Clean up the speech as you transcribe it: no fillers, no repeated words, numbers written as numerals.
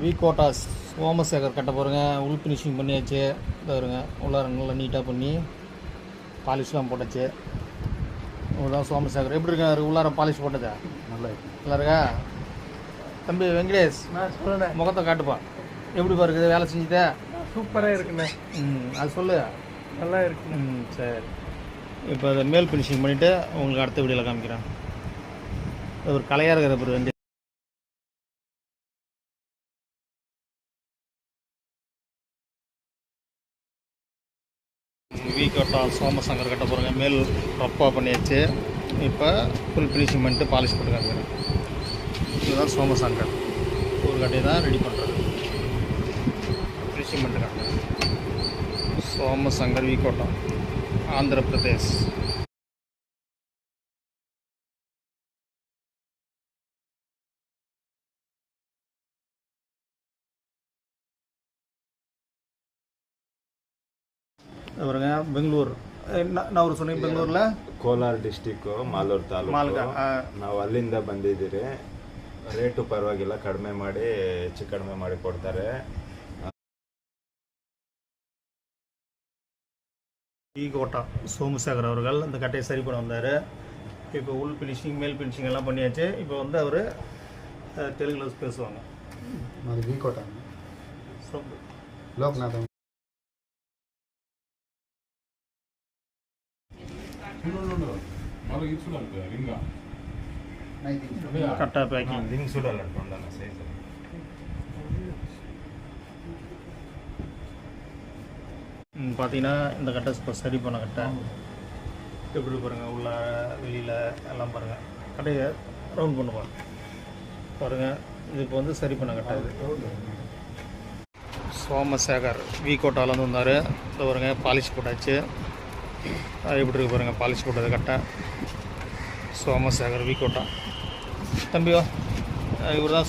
வீக்கோட்டா சோமசேகர் கட்ட போகிறேங்க. உள் ஃபினிஷிங் பண்ணியாச்சு. வருங்க உள்ளார நல்லா நீட்டாக பண்ணி பாலிஷ்லாம் போட்டாச்சு. இவ்வளோதான் சோமசேகர். எப்படி இருக்காரு உள்ளார பாலிஷ் போட்டதா? நல்லா இருக்கா தம்பி வெங்கடேஷ்? சொல்லுண்ணே, முகத்தை காட்டுப்பா. எப்படி பாருக்குது வேலை செஞ்சுதே? சூப்பராக இருக்குண்ணே. அது சொல்லு. நல்லா இருக்கு. சரி, இப்போ அதை மேல் ஃபினிஷிங் பண்ணிவிட்டு உங்களுக்கு அடுத்த வீடியோவில் காமிக்கிறேன். ஒரு கலையாக இருக்கிற ஒரு வண்டி. வீக்கோட்டா சோமசங்கர் கட்ட போகிறேங்க. மேல் ரப்பாக பண்ணியாச்சு. இப்போ ஃபுல் ஃபினிஷிங் பண்ணிட்டு பாலிஷ் போட்டு காமிக்கிறேன். இதுதான் சோமசங்கர். ஒரு கட்டையை தான் ரெடி பண்ணுறது. ஃபினிஷிங் பண்ணிட்டு காமிக்கிறேன். சோமசங்கர் வீக்கோட்டா, ஆந்திர பிரதேஷ். அவருங்க பெங்களூர். நான் ಅವ್ರು சொன்னீங்க ಬೆಂಗಳೂರಲ್ಲ ಕೋಲಾರ ಡಿಸ್ಟಿಕ್ಕು ಮಾಲೂರು ತಾಲೂಕು. ನಾವು ಅಲ್ಲಿಂದ ಬಂದಿದ್ದೀರಿ. ರೇಟು ಪರವಾಗಿಲ್ಲ, ಕಡಿಮೆ ಮಾಡಿ ಹೆಚ್ಚು ಕಡಿಮೆ ಮಾಡಿ ಕೊಡ್ತಾರೆ. வீக்கோட்டா சோமசேகர் அவர்கள் அந்த கட்டையை சரி பண்ண வந்தார். இப்போ உள் ஃபினிஷிங் மேல் ஃபினிஷிங் எல்லாம் பண்ணியாச்சு. இப்போ வந்து அவர் தெலுங்கில் பேசுவாங்க. அது வீக்கோட்டா லோக்நாதன். கட்டா பேக்கிங் ರಿಂಗ್ ಸುಡಲ್ಲ ಟೊಂಡನ ಸೈಜ್. பார்த்தீங்கன்னா இந்த கட்டை இப்போ சரி பண்ண கட்டை எப்படி பாருங்கள். உள்ள வெளியில் எல்லாம் பாருங்கள். கட்டையை ரவுண்ட் பண்ணுவாங்க பாருங்கள். இது இப்போ வந்து சரி பண்ண கட்டை. இது சோமசேகர் வீக்கோட்டாலேருந்து வந்தார். இந்த பாருங்க பாலிஷ் போட்டாச்சு. எப்படி இருக்கு பாருங்கள் பாலிஷ் போட்டது கட்டை. சோமசேகர் வீக்கோட்டா. தம்பிவா இவர் தான்